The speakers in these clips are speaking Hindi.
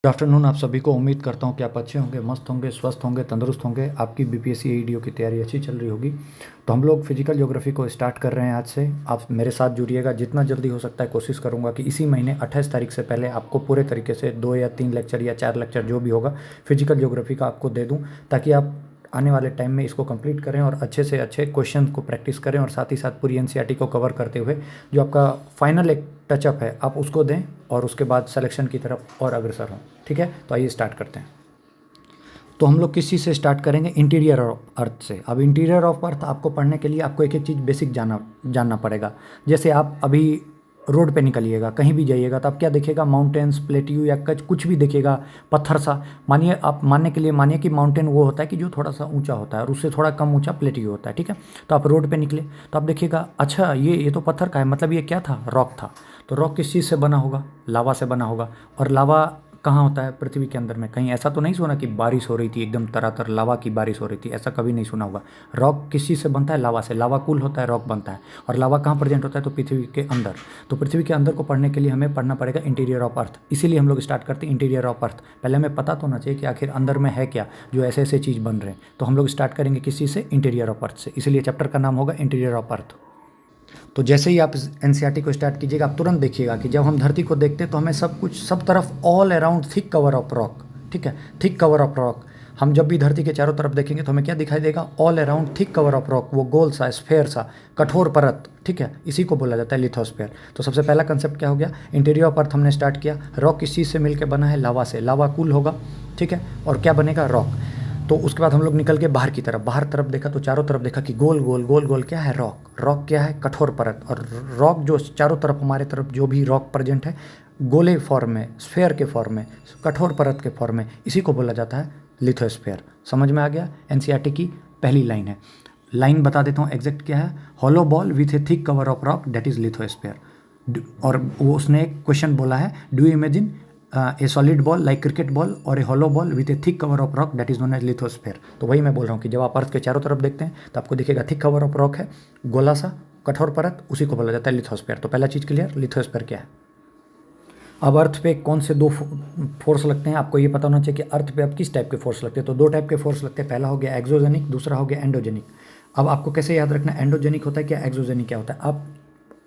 गुड आफ्टरनून आप सभी को। उम्मीद करता हूँ कि आप अच्छे होंगे, मस्त होंगे, स्वस्थ होंगे, तंदुरुस्त होंगे। आपकी बीपीएससी एईडीओ की तैयारी अच्छी चल रही होगी। तो हम लोग फिजिकल ज्योग्राफी को स्टार्ट कर रहे हैं आज से। आप मेरे साथ जुड़िएगा, जितना जल्दी हो सकता है कोशिश करूँगा कि इसी महीने 28 तारीख से पहले आपको पूरे तरीके से 2 या 3 लेक्चर या 4 लेक्चर जो भी होगा फिजिकल ज्योग्राफी का आपको दे दूँ, ताकि आप आने वाले टाइम में इसको कंप्लीट करें और अच्छे से अच्छे क्वेश्चन को प्रैक्टिस करें, और साथ ही साथ पूरी एनसीईआरटी को कवर करते हुए जो आपका फाइनल एक टचअप है आप उसको दें, और उसके बाद सिलेक्शन की तरफ और अग्रसर हों। ठीक है, तो आइए स्टार्ट करते हैं। तो हम लोग किस चीज़ से स्टार्ट करेंगे? इंटीरियर ऑफ अर्थ से। अब इंटीरियर ऑफ अर्थ आपको पढ़ने के लिए आपको एक एक चीज़ बेसिक जानना पड़ेगा। जैसे आप अभी रोड पे निकलिएगा, कहीं भी जाइएगा, तो आप क्या देखिएगा? माउंटेन्स, प्लेट्यू या कुछ भी देखिएगा, पत्थर सा। मानिए, आप मानने के लिए मानिए कि माउंटेन वो होता है कि जो थोड़ा सा ऊंचा होता है, और उससे थोड़ा कम ऊंचा प्लेट्यू होता है। ठीक है, तो आप रोड पे निकले तो आप देखिएगा, अच्छा ये तो पत्थर का है, मतलब ये क्या था? रॉक था। तो रॉक किस चीज़ से बना होगा? लावा से बना होगा। और लावा कहाँ होता है? पृथ्वी के अंदर में। कहीं ऐसा तो नहीं सुना कि बारिश हो रही थी, एकदम तरातर लावा की बारिश हो रही थी, ऐसा कभी नहीं सुना होगा। रॉक किस चीज़ से बनता है? लावा से। लावा कूल होता है, रॉक बनता है। और लावा कहाँ प्रेजेंट होता है? तो पृथ्वी के अंदर। तो पृथ्वी के अंदर को पढ़ने के लिए हमें पढ़ना पड़ेगा इंटीरियर ऑफ अर्थ। इसीलिए हम लोग स्टार्ट करते हैं इंटीरियर ऑफ अर्थ। पहले हमें पता तो होना चाहिए कि आखिर अंदर में है क्या, जो ऐसे ऐसे चीज़ बन रहे हैं। तो हम लोग स्टार्ट करेंगे किस चीज़ से? इंटीरियर ऑफ अर्थ से। इसीलिए चैप्टर का नाम होगा इंटीरियर ऑफ अर्थ। तो जैसे ही आप एनसीईआरटी को स्टार्ट कीजिएगा, आप तुरंत देखिएगा कि जब हम धरती को देखते हैं तो हमें सब कुछ, सब तरफ all around thick cover of rock. ठीक है, थिक कवर ऑफ रॉक। हम जब भी धरती के चारों तरफ देखेंगे तो हमें क्या दिखाई देगा? All around thick cover of rock. वो गोल सा, स्फेयर सा, कठोर परत। ठीक है, इसी को बोला जाता है लिथोस्फेयर। तो सबसे पहला कंसेप्ट क्या हो गया? इंटीरियर ऑफ अर्थ हमने स्टार्ट किया। रॉक किस चीज़ से मिलकर बना है? लावा से। लावा कूल होगा। ठीक है, और क्या बनेगा? रॉक। तो उसके बाद हम लोग निकल के बाहर की तरफ, बाहर तरफ देखा तो चारों तरफ देखा कि गोल गोल गोल गोल क्या है? रॉक। रॉक क्या है? कठोर परत। और रॉक जो चारों तरफ, हमारे तरफ जो भी रॉक प्रेजेंट है, गोले फॉर्म में, स्फेयर के फॉर्म में, कठोर परत के फॉर्म में, इसी को बोला जाता है लिथोस्फेयर। समझ में आ गया? एनसीईआरटी की पहली लाइन है। लाइन बता देता हूँ एग्जैक्ट क्या है। Hollow ball with a thick cover of rock, that is lithosphere. और वो उसने एक क्वेश्चन बोला है, do you imagine a solid ball like cricket ball और a hollow ball with a thick cover of rock, that is known as lithosphere. तो वही मैं बोल रहा हूँ कि जब आप अर्थ के चारों तरफ देखते हैं तो आपको दिखेगा थिक कवर ऑफ रॉक है, गोला सा, कठोर परत, उसी को बोला जाता है लिथोस्फेयर। तो पहला चीज़ क्लियर, लिथोस्फेयर क्या है। अब अर्थ पे कौन से दो फोर्स लगते हैं आपको ये पता होना चाहिए कि अर्थ पे अब किस टाइप के फोर्स लगते हैं। तो दो टाइप के फोर्स लगते हैं। पहला हो गया एक्सोजेनिक, दूसरा हो गया एंडोजेनिक। अब आपको कैसे याद रखना एंडोजेनिक होता है क्या, एक्सोजेनिक क्या होता है? आप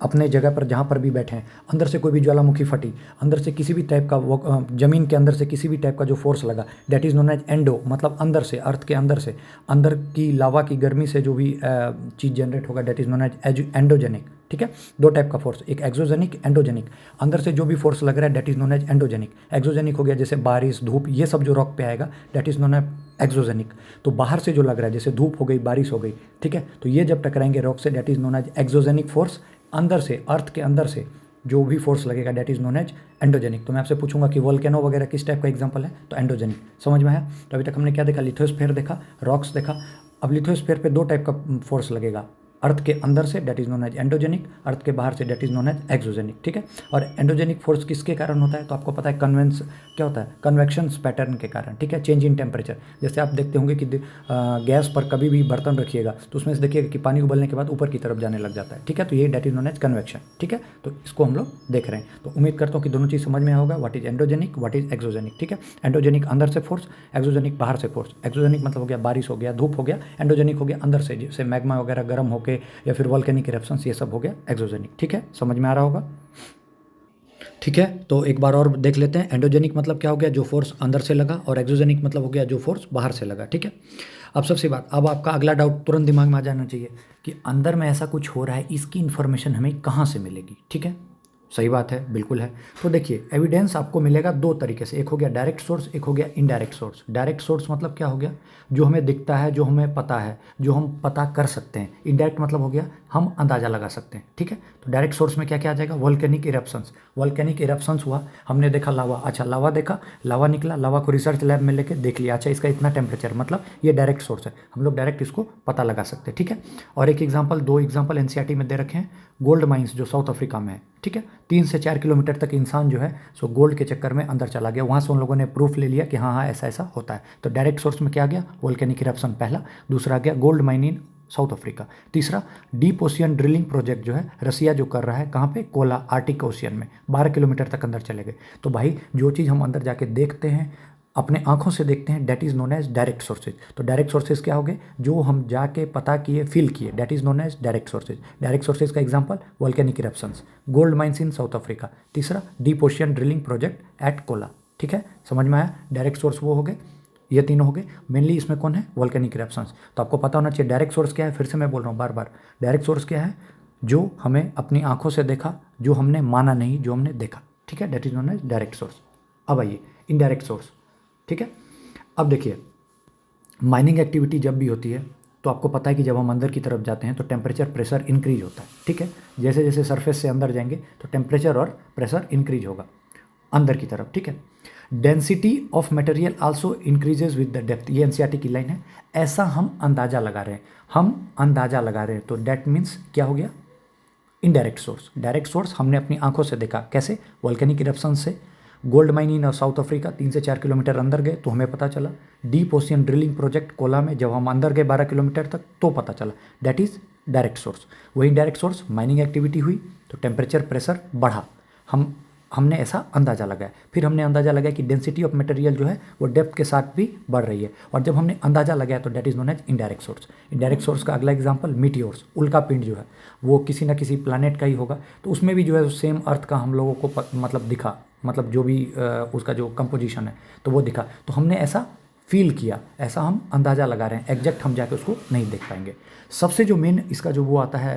अपने जगह पर जहाँ पर भी बैठे हैं, अंदर से कोई भी ज्वालामुखी फटी, अंदर से किसी भी टाइप का वो जमीन के अंदर से किसी भी टाइप का जो फोर्स लगा, that is known as endo, मतलब अंदर से, अर्थ के अंदर से, अंदर की लावा की गर्मी से जो भी चीज़ जनरेट होगा, that is known as endogenic. ठीक है, दो टाइप का फोर्स, एक एक्सोजेनिक, एंडोजेनिक। अंदर से जो भी फोर्स लग रहा है that is known as endogenic. Exogenic हो गया जैसे बारिश, धूप, ये सब जो रॉक पे आएगा that is known as exogenic. तो बाहर से जो लग रहा है जैसे धूप हो गई, बारिश हो गई, ठीक है, तो ये जब टकराएंगे रॉक से that is known as exogenic force. अंदर से, अर्थ के अंदर से जो भी फोर्स लगेगा that is known as endogenic. तो मैं आपसे पूछूंगा कि वोल्केनो वगैरह किस टाइप का एग्जांपल है, तो एंडोजेनिक। समझ में आया? तो अभी तक हमने क्या देखा? लिथोस्फेयर देखा, रॉक्स देखा। अब लिथोस्फेयर पे दो टाइप का फोर्स लगेगा, अर्थ के अंदर से that is known as endogenic, earth के बाहर से that is known as exogenic. ठीक है, और एंडोजेनिक फोर्स किसके कारण होता है? तो आपको पता है कन्वेंस क्या होता है, कन्वेक्शन पैटर्न के कारण। ठीक है, चेंज इन टेम्परेचर। जैसे आप देखते होंगे कि गैस पर कभी भी बर्तन रखिएगा तो उसमें से देखिएगा कि पानी उबलने के बाद ऊपर की तरफ जाने लग जाता है। ठीक है, तो ये that is known as convection. ठीक है, तो इसको हम लोग देख रहे हैं। तो उम्मीद करता हूँ कि दोनों चीज़ समझ में होगा, what is endogenic, what is exogenic. ठीक है, एंडोजेनिक अंदर से फोर्स, एक्सोजेनिक बाहर से फोर्स। एक्सोजेनिक मतलब हो गया बारिश हो गया, धूप हो गया। एंडोजेनिक हो गया अंदर से, जैसे मैग्मा वगैरह गर्म होकर, या फिर वोल्केनिक इरप्शंस, ये सब हो गया एक्सोजेनिक। ठीक है, समझ में आ रहा होगा? ठीक है, तो एक बार और देख लेते हैं। एंडोजेनिक मतलब क्या हो गया? जो फोर्स अंदर से लगा, और एक्सोजेनिक मतलब हो गया जो फोर्स बाहर से लगा। ठीक है, अब सबसे बात, अब आपका अगला डाउट तुरंत दिमाग में आ जाना चाहिए कि अंदर में ऐसा कुछ हो रहा है, इसकी इन्फॉर्मेशन हमें कहाँ से मिलेगी? ठीक है, सही बात है, बिल्कुल है। तो देखिए, एविडेंस आपको मिलेगा दो तरीके से, एक हो गया डायरेक्ट सोर्स, एक हो गया इनडायरेक्ट सोर्स। डायरेक्ट सोर्स मतलब क्या हो गया? जो हमें दिखता है, जो हमें पता है, जो हम पता कर सकते हैं। इनडायरेक्ट मतलब हो गया हम अंदाज़ा लगा सकते हैं। ठीक है, तो डायरेक्ट सोर्स में क्या क्या आ जाएगा? Volcanic eruptions. वोल्केनिक इरप्शंस हुआ, हमने देखा लावा, अच्छा लावा देखा, लावा निकला, लावा को रिसर्च लैब में लेके देख लिया, अच्छा इसका इतना टेम्परेचर, मतलब ये डायरेक्ट सोर्स है, हम लोग डायरेक्ट इसको पता लगा सकते हैं। ठीक है, और एक एग्जाम्पल, दो एग्जाम्पल एनसीईआरटी में दे रखे हैं। गोल्ड माइंस जो साउथ अफ्रीका में है, ठीक है, 3 से 4 किलोमीटर तक इंसान जो है सो गोल्ड के चक्कर में अंदर चला गया। वहाँ से उन लोगों ने प्रूफ ले लिया कि हाँ हाँ ऐसा ऐसा होता है। तो डायरेक्ट सोर्स में क्या आ गया? वोल्केनिक इरप्शन पहला। दूसरा आ गया गोल्ड माइनिंग साउथ अफ्रीका। तीसरा, डीप ओशियन ड्रिलिंग प्रोजेक्ट जो है रसिया जो कर रहा है, कहाँ पे, कोला, आर्टिक ओशियन में, 12 किलोमीटर तक अंदर चले गए। तो भाई जो चीज़ हम अंदर जाके देखते हैं, अपने आंखों से देखते हैं, that is known as direct sources. तो डायरेक्ट सोर्सेज क्या हो गए, जो हम जाके पता किए, फील किए, that is known as direct sources. Direct sources का example volcanic eruptions, gold mines in South Africa. तीसरा, deep ocean drilling project at Kola. ठीक है, समझ में आया। डायरेक्ट सोर्स वो हो गए, ये तीनों हो गए। मेनली इसमें कौन है, वोल्केनिक इरप्शंस। तो आपको पता होना चाहिए डायरेक्ट सोर्स क्या है। फिर से मैं बोल रहा हूँ बार बार, डायरेक्ट सोर्स क्या है, जो हमें अपनी आंखों से देखा, जो हमने माना नहीं, जो हमने देखा। ठीक है, that is known as direct source. अब आइए इनडायरेक्ट सोर्स। ठीक है, अब देखिए, माइनिंग एक्टिविटी जब भी होती है तो आपको पता है कि जब हम अंदर की तरफ जाते हैं तो टेम्परेचर प्रेशर इंक्रीज होता है। ठीक है, जैसे जैसे सरफेस से अंदर जाएंगे तो टेम्परेचर और प्रेशर इंक्रीज होगा अंदर की तरफ। ठीक है, density of material also increases with the depth, ये एनसीईआरटी की लाइन है। ऐसा हम अंदाजा लगा रहे हैं, हम अंदाजा लगा रहे हैं, तो डेट मीन्स क्या हो गया, इनडायरेक्ट सोर्स। डायरेक्ट सोर्स हमने अपनी आंखों से देखा, कैसे, वोल्केनिक इरप्शन से। Gold mine in South Africa, 3 से 4 किलोमीटर अंदर गए तो हमें पता चला। Deep ocean drilling project Cola में जब हम अंदर गए 12 किलोमीटर तक तो पता चला, दैट इज डायरेक्ट सोर्स। वही डायरेक्ट सोर्स, माइनिंग एक्टिविटी हुई तो टेम्परेचर प्रेशर बढ़ा, हमने ऐसा अंदाज़ा लगाया। फिर हमने अंदाज़ा लगाया कि डेंसिटी ऑफ मटेरियल जो है वो डेप्थ के साथ भी बढ़ रही है, और जब हमने अंदाज़ा लगाया तो that is known as indirect source. Indirect source का अगला एग्जांपल मीटियोर्स, उल्का पिंड जो है वो किसी ना किसी प्लानट का ही होगा, तो उसमें भी जो है सेम अर्थ का हम लोगों को मतलब दिखा, मतलब जो भी उसका जो कंपोजिशन है तो वो दिखा, तो हमने ऐसा फील किया, ऐसा हम अंदाज़ा लगा रहे हैं। एग्जैक्ट हम जाके उसको नहीं देख पाएंगे। सबसे जो मेन इसका जो वो आता है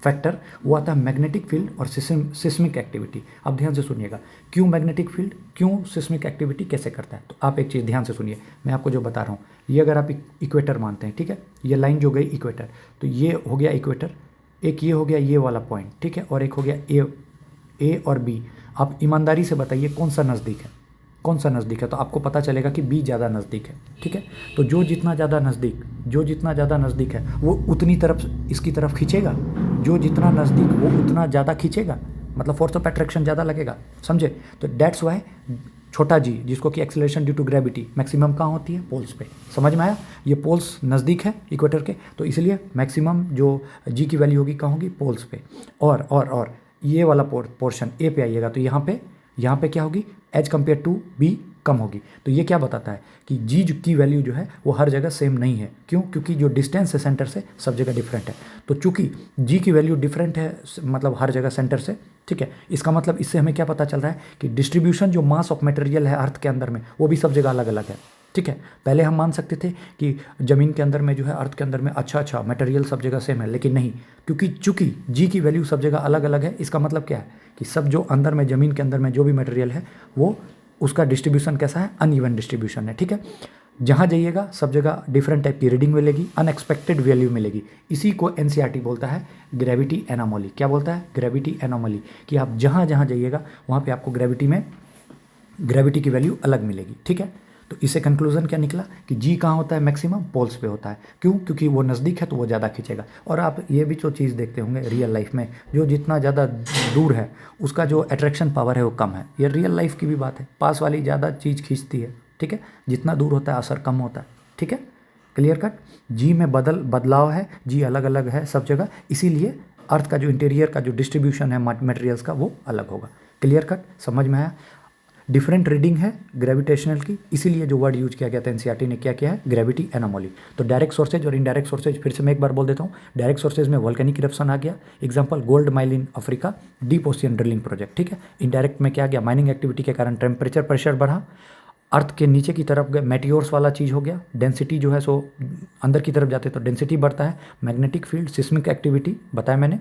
फैक्टर, वो आता है मैग्नेटिक फील्ड और सिस्मिक एक्टिविटी। अब ध्यान से सुनिएगा, क्यों मैग्नेटिक फील्ड, क्यों सिस्मिक एक्टिविटी, कैसे करता है। तो आप एक चीज़ ध्यान से सुनिए, मैं आपको जो बता रहा हूँ, ये अगर आप इक्वेटर मानते हैं, ठीक है, ये लाइन जो गई इक्वेटर, तो ये हो गया इक्वेटर, एक ये हो गया ये वाला पॉइंट, ठीक है, और एक हो गया ए और बी। आप ईमानदारी से बताइए कौन सा नज़दीक है, कौन सा नज़दीक है, तो आपको पता चलेगा कि बी ज़्यादा नज़दीक है। ठीक है, तो जो जितना ज़्यादा नज़दीक है वो उतनी तरफ इसकी तरफ खींचेगा, जो जितना नज़दीक वो उतना ज़्यादा खींचेगा, मतलब फोर्स ऑफ अट्रैक्शन ज़्यादा लगेगा, समझे। तो दैट्स वाई छोटा जी, जिसको कि acceleration due to gravity maximum कहाँ होती है, पोल्स पे। समझ में आया, ये पोल्स नज़दीक है इक्वेटर के, तो इसलिए मैक्सिमम जो जी की वैल्यू होगी कहाँ होगी, पोल्स पे। और ये वाला पोर्शन ए पे आइएगा तो यहाँ पे क्या होगी, एज कम्पेयर टू बी कम होगी। तो ये क्या बताता है कि जी की वैल्यू जो है वो हर जगह सेम नहीं है। क्यों, क्योंकि जो डिस्टेंस है सेंटर से सब जगह डिफरेंट है। तो चूंकि जी की वैल्यू डिफरेंट है, मतलब हर जगह सेंटर से, ठीक है, इसका मतलब इससे हमें क्या पता चल रहा है कि डिस्ट्रीब्यूशन जो मास ऑफ मटेरियल है अर्थ के अंदर में वो भी सब जगह अलग अलग है। ठीक है, पहले हम मान सकते थे कि ज़मीन के अंदर में जो है, अर्थ के अंदर में अच्छा मटेरियल सब जगह सेम है, लेकिन नहीं, क्योंकि चूंकि जी की वैल्यू सब जगह अलग अलग है। इसका मतलब क्या है कि सब जो अंदर में ज़मीन के अंदर में जो भी मटेरियल है वो उसका डिस्ट्रीब्यूशन कैसा है, अनइवन डिस्ट्रीब्यूशन है। ठीक है, जहाँ जाइएगा सब जगह डिफरेंट टाइप की रीडिंग मिलेगी, अनएक्सपेक्टेड वैल्यू मिलेगी। इसी को एनसीईआरटी बोलता है ग्रेविटी एनोमली। क्या बोलता है, ग्रेविटी एनोमली, कि आप जहाँ जहाँ जाइएगा वहाँ पे आपको ग्रेविटी की वैल्यू अलग मिलेगी। ठीक है, तो इससे कंक्लूजन क्या निकला कि जी कहाँ होता है, मैक्सिमम पोल्स पे होता है। क्यों, क्योंकि वो नज़दीक है तो वो ज़्यादा खींचेगा। और आप ये भी जो चीज़ देखते होंगे रियल लाइफ में, जो जितना ज़्यादा दूर है उसका जो अट्रैक्शन पावर है वो कम है। ये रियल लाइफ की भी बात है, पास वाली ज़्यादा चीज़ खींचती है। ठीक है, जितना दूर होता है असर कम होता है। ठीक है, क्लियर कट। जी में बदलाव है, जी अलग अलग है सब जगह, इसीलिए अर्थ का जो इंटीरियर का जो डिस्ट्रीब्यूशन है मटेरियल्स का वो अलग होगा। क्लियर कट, समझ में आया। डिफरेंट रीडिंग है ग्रेविटेशनल की, इसीलिए जो वर्ड यूज किया गया था एनसीईआरटी ने, क्या किया है, ग्रेविटी एनोमली। तो डायरेक्ट सोर्सेज और इनडायरेक्ट सोर्सेज, फिर से मैं एक बार बोल देता हूँ। डायरेक्ट सोर्सेज में वोल्केनिक इरप्शन आ गया, example gold mine in Africa, deep ocean drilling project. ठीक है, इनडायरेक्ट में क्या आ गया, माइनिंग एक्टिविटी के कारण टेम्परेचर प्रेशर बढ़ा, अर्थ के नीचे की तरफ गए, मेटियोर्स वाला चीज़ हो गया, डेंसिटी जो है सो अंदर की तरफ जाते तो डेंसिटी बढ़ता है, मैग्नेटिक फील्ड, सिस्मिक एक्टिविटी बताया मैंने,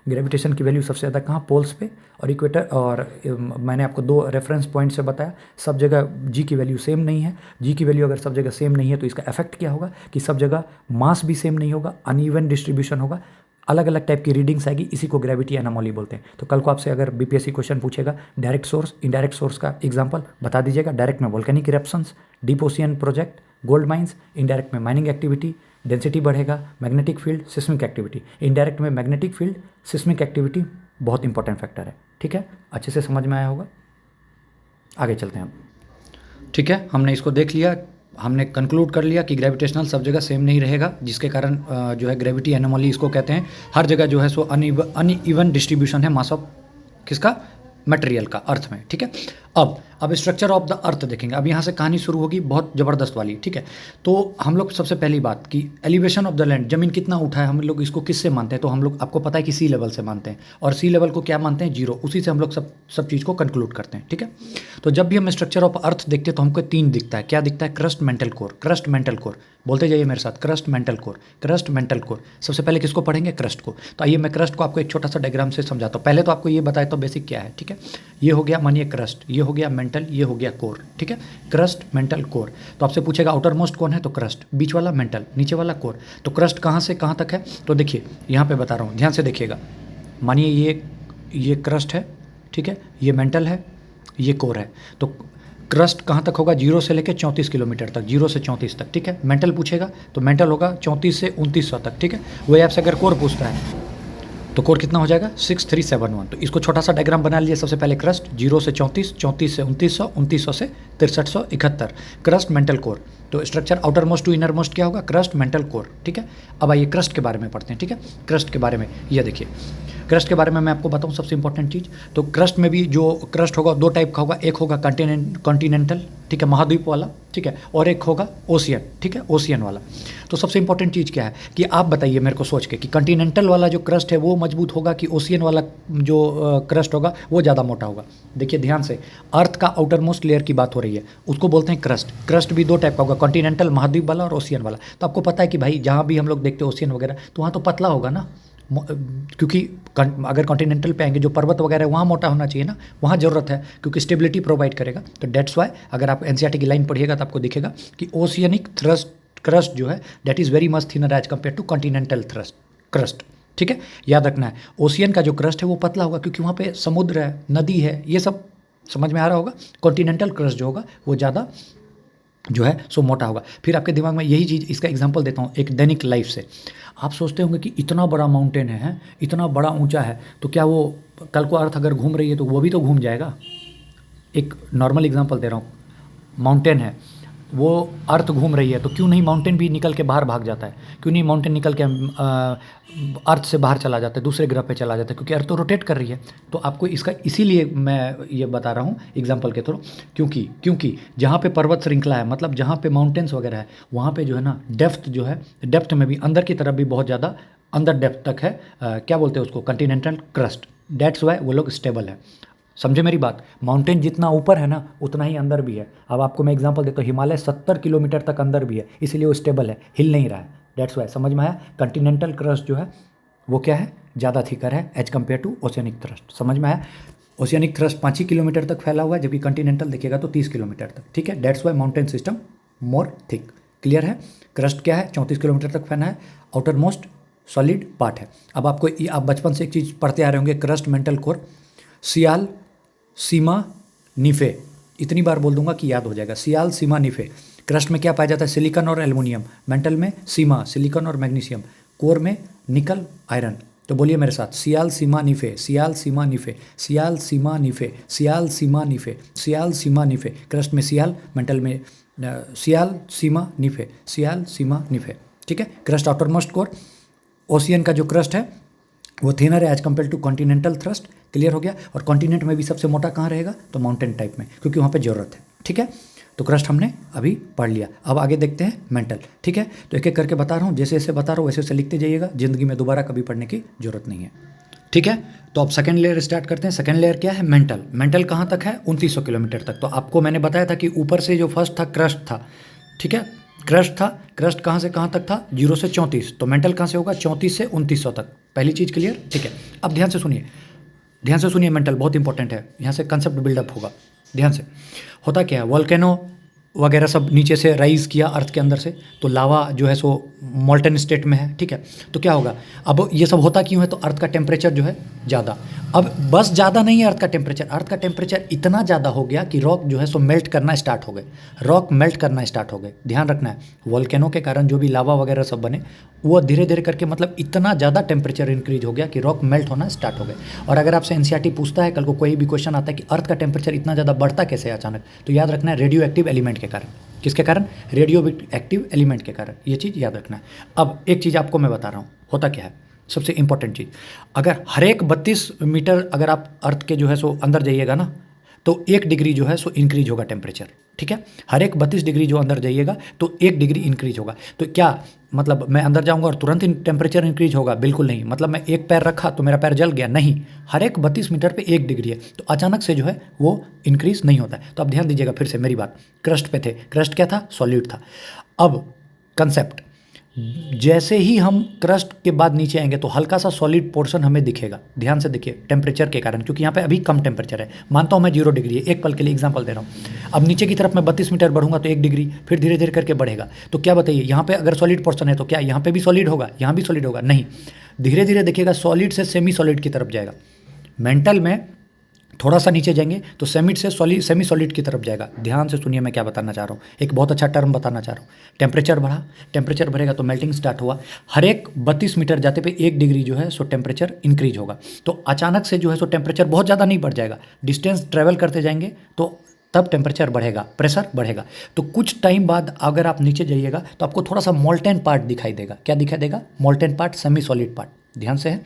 ग्रेविटेशन की वैल्यू सबसे ज़्यादा कहाँ, पोल्स पे और इक्वेटर। और मैंने आपको 2 रेफरेंस पॉइंट से बताया, सब जगह जी की वैल्यू सेम नहीं है। जी की वैल्यू अगर सब जगह सेम नहीं है तो इसका इफेक्ट क्या होगा कि सब जगह मास भी सेम नहीं होगा, अनइवन डिस्ट्रीब्यूशन होगा, अलग अलग टाइप की रीडिंग्स आएगी। इसी को ग्रेविटी एनोमली बोलते हैं। तो कल को आपसे अगर बीपीएससी क्वेश्चन पूछेगा डायरेक्ट सोर्स इनडायरेक्ट सोर्स का एग्जांपल बता दीजिएगा। डायरेक्ट में volcanic eruptions, deep ocean project, gold mines, indirect में माइनिंग एक्टिविटी, डेंसिटी बढ़ेगा, magnetic field, seismic activity. Indirect में मैग्नेटिक फील्ड, सिस्मिक एक्टिविटी बहुत इंपॉर्टेंट फैक्टर है। ठीक है, अच्छे से समझ में आया होगा। आगे चलते हैं हम। ठीक है, हमने इसको देख लिया हमने कंक्लूड कर लिया कि ग्रेविटेशनल सब जगह सेम नहीं रहेगा, जिसके कारण जो है ग्रेविटी एनोमली इसको कहते हैं। हर जगह जो है सो अनइवन डिस्ट्रीब्यूशन है मास ऑफ किसका, मटेरियल का, अर्थ में, ठीक है। अब स्ट्रक्चर ऑफ द अर्थ देखेंगे। अब यहाँ से कहानी शुरू होगी बहुत ज़बरदस्त वाली, ठीक है। तो हम लोग सबसे पहली बात कि एलिवेशन ऑफ द लैंड, ज़मीन कितना उठा है, हम लोग इसको किससे मानते हैं, तो हम लोग, आपको पता है कि सी लेवल से मानते हैं, और सी लेवल को क्या मानते हैं, 0, उसी से हम लोग सब चीज़ को कंक्लूड करते हैं, ठीक है। तो जब भी हम स्ट्रक्चर ऑफ अर्थ देखते हैं तो हमको 3 दिखता है। क्या दिखता है, crust, mantle core. Crust, mantle core, बोलते जाइए मेरे साथ, crust, mantle core, crust, mantle core. सबसे पहले किसको पढ़ेंगे, क्रस्ट को। तो आइए मैं क्रस्ट को आपको एक छोटा सा डायग्राम से समझाता हूँ। पहले तो आपको ये बताया तो बेसिक क्या है, ठीक है। ये हो गया मानिए क्रस्ट, ये हो गया मेंटल, ये हो गया कोर, ठीक है। Crust, mantle, core. तो आपसे पूछेगा आउटर मोस्ट कौन है, तो क्रस्ट, बीच वाला मेंटल, नीचे वाला कोर। तो क्रस्ट कहाँ से कहाँ तक है, तो देखिए यहाँ पे बता रहा हूँ, ध्यान से देखिएगा। मानिए ये क्रस्ट है, ठीक है, ये मेंटल है, ये कोर है। तो क्रस्ट कहाँ तक होगा, 0 से लेकर 34 किलोमीटर तक, 0 से 34 तक, ठीक है। मेंटल पूछेगा तो मेंटल होगा 34 से 2900 तक, ठीक है। वही आपसे अगर कोर पूछता है तो कोर कितना हो जाएगा, 6371। तो इसको छोटा सा डायग्राम बना लीजिए। सबसे पहले क्रस्ट 0 से 34, 34 से 2900, 2900 से 6371, क्रस्ट, मेंटल, कोर। तो structure outermost to innermost क्या होगा, क्रस्ट, मेंटल, कोर, ठीक है। अब आइए क्रस्ट के बारे में पढ़ते हैं, ठीक है। क्रस्ट के बारे में ये देखिए, क्रस्ट के बारे में मैं आपको बताऊं सबसे इंपॉर्टेंट चीज़। तो क्रस्ट में भी जो क्रस्ट होगा 2 टाइप का होगा, एक होगा कॉन्टिनेंटल, ठीक है, महाद्वीप वाला, ठीक है, और एक होगा ओशियन, ठीक है, ओशियन वाला। तो सबसे इंपॉर्टेंट चीज़ क्या है कि आप बताइए मेरे को सोच के कि कॉन्टिनेंटल वाला जो क्रस्ट है वो मजबूत होगा कि ओशियन वाला जो क्रस्ट होगा वो ज़्यादा मोटा होगा। देखिए ध्यान से, अर्थ का आउटर मोस्ट लेयर की बात हो रही है, उसको बोलते हैं क्रस्ट। क्रस्ट भी 2 टाइप का होगा, कॉन्टिनेंटल महाद्वीप वाला और ओशियन वाला। तो आपको पता है कि भाई जहाँ भी हम लोग देखते हैं ओशियन वगैरह तो वहाँ तो पतला होगा ना, क्योंकि अगर कॉन्टिनेंटल पे आएंगे जो पर्वत वगैरह है वहाँ मोटा होना चाहिए ना, वहाँ ज़रूरत है क्योंकि स्टेबिलिटी प्रोवाइड करेगा। तो डेट्स वाई अगर आप एनसीईआरटी की लाइन पढ़िएगा तो आपको दिखेगा कि ओशियनिक क्रस्ट जो है that is very much thinner as compared to continental crust, ठीक है। याद रखना है ओशियन का जो क्रस्ट है वो पतला होगा क्योंकि वहाँ पे समुद्र है, नदी है, ये सब समझ में आ रहा होगा। कॉन्टिनेंटल क्रस्ट जो होगा वो ज़्यादा जो है सो मोटा होगा। फिर आपके दिमाग में यही चीज़, इसका एग्जांपल देता हूँ एक दैनिक लाइफ से। आप सोचते होंगे कि इतना बड़ा माउंटेन है, इतना बड़ा ऊंचा है, तो क्या वो कल को अर्थ अगर घूम रही है तो वो भी तो घूम जाएगा। एक नॉर्मल एग्जांपल दे रहा हूँ, माउंटेन है, वो अर्थ घूम रही है तो क्यों नहीं माउंटेन भी निकल के बाहर भाग जाता है, क्यों नहीं माउंटेन निकल के अर्थ से बाहर चला जाता है, दूसरे ग्रह पे चला जाता है, क्योंकि अर्थ तो रोटेट कर रही है। तो आपको इसका इसीलिए मैं ये बता रहा हूँ एग्जांपल के थ्रू, क्योंकि जहाँ पे पर्वत श्रृंखला है, मतलब जहाँ पे माउंटेन्स वगैरह है, वहाँ पे जो है ना डेप्थ जो है, डेप्थ में भी अंदर की तरफ भी बहुत ज़्यादा अंदर डेप्थ तक है, क्या बोलते हैं उसको, कॉन्टिनेंटल क्रस्ट। डेट्स वाई वो लोग स्टेबल है। समझे मेरी बात, माउंटेन जितना ऊपर है ना उतना ही अंदर भी है। अब आपको मैं एग्जांपल देता हूँ, हिमालय 70 किलोमीटर तक अंदर भी है, इसीलिए वो स्टेबल है, हिल नहीं रहा है। डेट्स वाई, समझ में आया। कॉन्टिनेंटल क्रस्ट जो है वो क्या है, ज़्यादा थिकर है as compared to oceanic crust. समझ में आया। ओशियनिक क्रस्ट 5 ही किलोमीटर तक फैला हुआ है, जबकि कॉन्टिनेंटल देखिएगा तो 30 किलोमीटर तक, ठीक है। That's why mountain system more thick. Clear है। क्रस्ट क्या है, 34 किलोमीटर तक फैला है, आउटर मोस्ट सॉलिड पार्ट है। अब आपको आप बचपन से एक चीज़ पढ़ते आ रहे होंगे, crust, mantle, core, sial, sima, निफे। इतनी बार बोल दूंगा कि याद हो जाएगा। सियाल, सीमा, निफे। क्रस्ट में क्या पाया जाता है, सिलिकॉन और एल्युमिनियम। मेंटल में सीमा, सिलिकॉन और मैग्नीशियम। कोर में निकल, आयरन। तो बोलिए मेरे साथ, सियाल, sima, nife, sial, sima, nife, sial, sima, nife, sial, sima, nife, sial, sima, nife. Crust में सियाल, मेंटल में सियाल, sima, nife, sial, sima, nife, ठीक है। Crust outermost core, ocean का जो क्रस्ट है वो थिनर है as compared to continental crust. Clear हो गया। और कॉन्टिनेंट में भी सबसे मोटा कहाँ रहेगा, तो माउंटेन टाइप में, क्योंकि वहाँ पे ज़रूरत है, ठीक है। तो क्रस्ट हमने अभी पढ़ लिया। अब आगे देखते हैं मेंटल, ठीक है। तो एक एक करके बता रहा हूँ, जैसे जैसे बता रहा हूँ वैसे वैसे लिखते जाइएगा, जिंदगी में दोबारा कभी पढ़ने की जरूरत नहीं है, ठीक है। तो अब सेकंड लेयर स्टार्ट करते हैं। सेकंड लेयर क्या है, मेंटल। मेंटल कहाँ तक है, 2900 किलोमीटर तक। तो आपको मैंने बताया था कि ऊपर से जो फर्स्ट था क्रस्ट था, ठीक है, क्रस्ट था। क्रस्ट कहाँ से कहाँ तक था, 0 से 34। तो मेंटल कहाँ से होगा, 34 से 2900 तक। पहली चीज़ क्लियर, ठीक है। अब ध्यान से सुनिए, ध्यान से सुनिए, मेंटल बहुत इंपॉर्टेंट है, यहाँ से कंसेप्ट बिल्डअप होगा। ध्यान से, होता क्या है, वोल्केनो वगैरह सब नीचे से राइज किया अर्थ के अंदर से, तो लावा जो है सो मोल्टन स्टेट में है, ठीक है। तो क्या होगा, अब ये सब होता क्यों है, तो अर्थ का टेम्परेचर जो है ज़्यादा, अब बस ज़्यादा नहीं है अर्थ का टेम्परेचर इतना ज़्यादा हो गया कि रॉक जो है सो मेल्ट करना स्टार्ट हो गए, रॉक मेल्ट करना स्टार्ट हो गए। ध्यान रखना है, वोल्केनो के कारण जो भी लावा वगैरह सब बने वो धीरे धीरे करके, मतलब इतना ज़्यादा टेम्परेचर इंक्रीज हो गया कि रॉक मेल्ट होना स्टार्ट हो गए। और अगर आपसे एनसीईआरटी पूछता है, कल को कोई भी क्वेश्चन आता है कि अर्थ का टेम्परेचर इतना ज़्यादा बढ़ता कैसे अचानक, तो याद रखना है रेडियो एक्टिव एलिमेंट के कारण। किसके कारण? रेडियो एक्टिव एलिमेंट के कारण। ये चीज़ याद रखना है। अब एक चीज़ आपको मैं बता रहा हूँ, होता क्या है, सबसे इंपॉर्टेंट चीज़, अगर हर एक 32 मीटर अगर आप अर्थ के जो है सो अंदर जाइएगा ना, तो 1 डिग्री जो है सो इंक्रीज होगा टेम्परेचर, ठीक है। हर एक 32 डिग्री जो अंदर जाइएगा तो 1 डिग्री इंक्रीज होगा। तो क्या मतलब मैं अंदर जाऊंगा और तुरंत टेम्परेचर इंक्रीज होगा? बिल्कुल नहीं। मतलब मैं एक पैर रखा तो मेरा पैर जल गया? नहीं। हर एक 32 मीटर पे 1 डिग्री है, तो अचानक से जो है वो इंक्रीज नहीं होता है। तो आप ध्यान दीजिएगा फिर से मेरी बात। क्रस्ट पे थे, क्रस्ट क्या था? सॉलिड था। अब कंसेप्ट, जैसे ही हम क्रस्ट के बाद नीचे आएंगे तो हल्का सा सॉलिड पोर्शन हमें दिखेगा। ध्यान से देखिए, टेम्परेचर के कारण, क्योंकि यहाँ पे अभी कम टेम्परेचर है। मानता हूँ मैं 0 डिग्री है, एक पल के लिए एग्जांपल दे रहा हूँ। अब नीचे की तरफ मैं 32 मीटर बढ़ूंगा तो 1 डिग्री, फिर धीरे धीरे करके बढ़ेगा। तो क्या बताइए, यहाँ पे अगर सॉलिड पोर्शन है तो क्या यहाँ पे भी सॉलिड होगा, यहाँ भी सॉलिड होगा? नहीं। धीरे धीरे देखिएगा सॉलिड से सेमी सॉलिड की तरफ जाएगा। मेंटल में थोड़ा सा नीचे जाएंगे तो सेमी सॉलिड की तरफ जाएगा। ध्यान से सुनिए मैं क्या बताना चाह रहा हूँ, एक बहुत अच्छा टर्म बताना चाह रहा हूँ। टेम्परेचर बढ़ा, टेम्परेचर बढ़ेगा तो मेल्टिंग स्टार्ट हुआ। हर एक 32 मीटर जाते पे 1 डिग्री जो है सो टेम्परेचर इंक्रीज होगा। तो अचानक से जो है सो टेम्परेचर बहुत ज़्यादा नहीं बढ़ जाएगा। डिस्टेंस ट्रेवल करते जाएंगे तो तब टेम्परेचर बढ़ेगा, प्रेशर बढ़ेगा। तो कुछ टाइम बाद अगर आप नीचे जाइएगा तो आपको थोड़ा सा मोल्टेन पार्ट दिखाई देगा। क्या दिखाई देगा? Molten part, semi solid part. ध्यान से है,